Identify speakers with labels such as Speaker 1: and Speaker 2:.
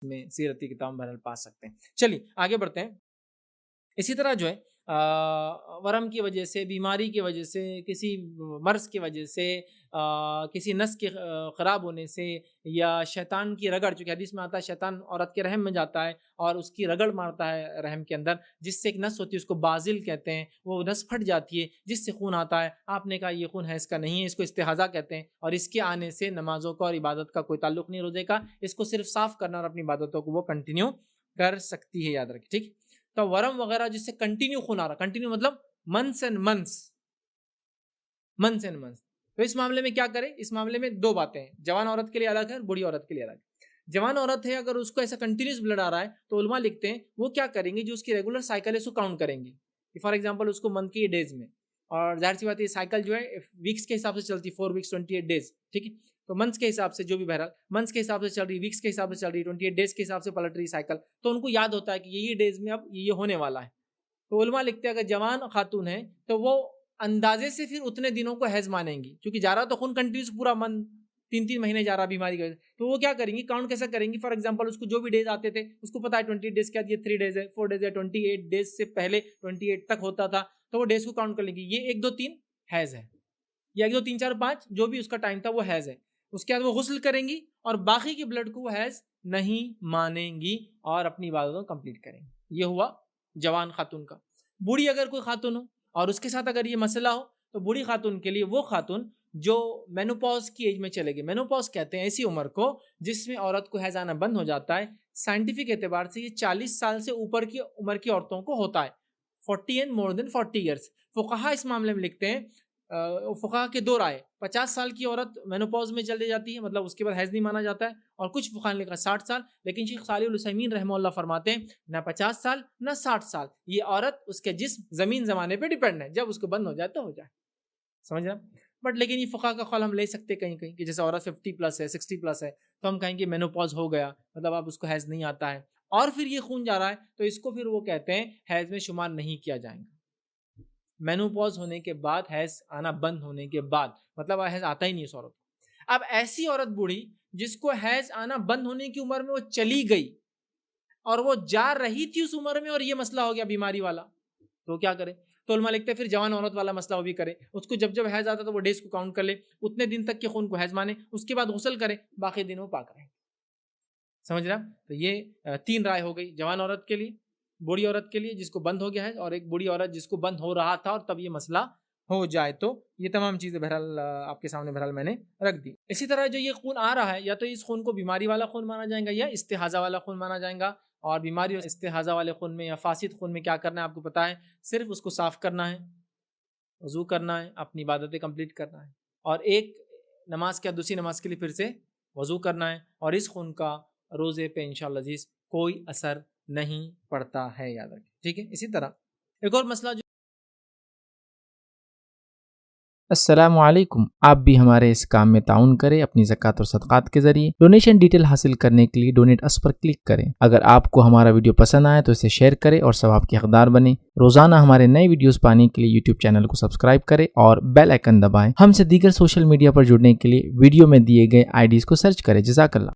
Speaker 1: में सीरती किताब में बहरहाल पा सकते हैं। चलिए आगे बढ़ते हैं। इसी तरह जो है वरम की वजह से, बीमारी की वजह से, किसी मर्ज़ की वजह से, किसी नस के ख़राब होने से, या शैतान की रगड़, चूँकि हदीस में आता है शैतान औरत के रहम में जाता है और उसकी रगड़ मारता है रहम के अंदर, जिससे एक नस होती है उसको बाज़िल कहते हैं, वो नस फट जाती है जिससे खून आता है। आपने कहा ये खून हैज़ का नहीं है, इसको इस्तिहाज़ा कहते हैं, और इसके आने से नमाज़ों का और इबादत का कोई ताल्लुक़ नहीं रोज़े का। इसको सिर्फ साफ़ करना और अपनी इबादतों को वो कंटिन्यू कर सकती है, याद रखें, ठीक। तो वरम वगैरह जिससे कंटिन्यू खून आ रहा, कंटिन्यू मतलब months and months, months and months, तो इस मामले में क्या करें? इस मामले में दो बातें हैं, जवान औरत के लिए अलग है और बूढ़ी औरत के लिए अलग है। जवान औरत है, अगर उसको ऐसा कंटिन्यूस ब्लड आ रहा है तो उलमा लिखते हैं वो क्या करेंगे, जो उसकी रेगुलर साइकिल है उसको काउंट करेंगे। फॉर एग्जाम्पल उसको मंथ की डेज में, और जाहिर सी बात है साइकिल जो है वीक्स के हिसाब से चलती है, 4 वीक्स 28 डेज, ठीक है। तो मंथ्स के हिसाब से, जो भी बहरहाल मंथ्स के हिसाब से चल रही, वीक्स के हिसाब से चल रही, 28 डेज के हिसाब से पलट रही साइकिल, तो उनको याद होता है कि ये डेज में अब ये होने वाला है। तो उलमा लिखते हैं अगर जवान खातून है तो वो अंदाजे से फिर उतने दिनों को हैज मानेंगी, क्योंकि जा रहा तो खून कंटिन्यूस पूरा मन 3-3 महीने जा रहा बीमारी का, तो वो क्या करेंगी, काउंट कैसे करेंगी। फॉर एग्जांपल उसको जो भी डेज आते थे उसको पता है 28 डेज के बाद ये 3 डेज है, 4 डेज है, 28 डेज से पहले 28 तक होता था, तो वो डेज को काउंट कर लेंगी, ये 1 2 3 हैज है, या 1 2 3 4 5 जो भी उसका टाइम था वो हैज है। उसके बाद वो गुस्ल करेंगी और बाकी के ब्लड को वो हैज नहीं मानेंगी और अपनी इबादतों कंप्लीट करेंगी। ये हुआ जवान खातून का। बूढ़ी अगर कोई खातून हो और उसके साथ अगर ये मसला हो, तो बूढ़ी खातून के लिए वो खातून जो मेनोपॉज की एज में चले गए, मेनोपॉज कहते हैं ऐसी उम्र को जिसमें औरत को हैज आना बंद हो जाता है। साइंटिफिक एतबार से ये 40 साल से ऊपर की उम्र की औरतों को होता है, 40 एंड मोर देन 40 ईयर्स। फुक़हा इस मामले में लिखते हैं, फुक़हा के दो राय, 50 साल की औरत मेनोपॉज में चली जाती है, मतलब उसके बाद हैज नहीं माना जाता है, और कुछ फुक़हा ने लिखा 60 साल, लेकिन शेख सालिह अल उसैमीन रहमतुल्लाह फरमाते हैं ना 50 साल ना 60 साल, ये औरत उसके जिस्म ज़मीन ज़माने पे डिपेंड है, जब उसको बंद हो जाए तो हो जाए, समझ रहे हैं। बट लेकिन ये फुक़हा का कौल हम ले सकते कहीं कहीं कि जैसे औरत 50 प्लस है, 60 प्लस है, तो हम कहेंगे मेनोपॉज हो गया, मतलब अब उसको हैज नहीं आता है और फिर ये खून जा रहा है, तो इसको फिर वो कहते हैं हैज में शुमार नहीं किया जाएगा। मेनोपॉज होने के बाद, हैज आना बंद होने के बाद, मतलब हैज आता ही नहीं उस औरत को। अब ऐसी औरत बूढ़ी जिसको हैज आना बंद होने की उम्र में वो चली गई और वो जा रही थी उस उम्र में और ये मसला हो गया बीमारी वाला, तो क्या करे? तो उलमा लिखते हैं फिर जवान औरत वाला मसला वो भी करे, उसको जब जब हैज आता तो वो डेज को काउंट कर ले, उतने दिन तक के खून को हैज माने, उसके बाद गुस्ल करे, बाकी दिनों पाक रहे, समझ रहा। तो ये 3 राय हो गई, जवान औरत के लिए, बूढ़ी औरत के लिए जिसको बंद हो गया है, और एक बूढ़ी औरत जिसको बंद हो रहा था और तब ये मसला हो जाए। तो ये तमाम चीज़ें बहरहाल आपके सामने बहरहाल मैंने रख दी। इसी तरह जो ये खून आ रहा है, या तो इस खून को बीमारी वाला खून माना जाएगा या इस्तिहाज़ा वाला खून माना जाएगा। और बीमारी और इस्तिहाज़ा वाले खून में या फासिद खून में क्या करना है आपको पता है, सिर्फ उसको साफ़ करना है, वज़ू करना है, अपनी इबादतें कंप्लीट करना है, और एक नमाज के बाद दूसरी नमाज के लिए फिर से वज़ू करना है, और इस खून का रोज़े पे इंशाअल्लाह अज़ीज़ कोई असर नहीं पड़ता है, याद रखें, ठीक है। इसी तरह एक और मसला जो
Speaker 2: अस्सलामु अलैकुम, आप भी हमारे इस काम में ताउन करें अपनी ज़कात और सदक़ात के ज़रिए। डोनेशन डिटेल हासिल करने के लिए डोनेट अस पर क्लिक करें। अगर आपको हमारा वीडियो पसंद आए तो इसे शेयर करें और सवाब के हक़दार बने। रोज़ाना हमारे नए वीडियोस पाने के लिए यूट्यूब चैनल को सब्सक्राइब करें और बेल आइकन दबाएं। हमसे दीगर सोशल मीडिया पर जुड़ने के लिए वीडियो में दिए गए IDs को सर्च करें। जज़ाकल्लाह।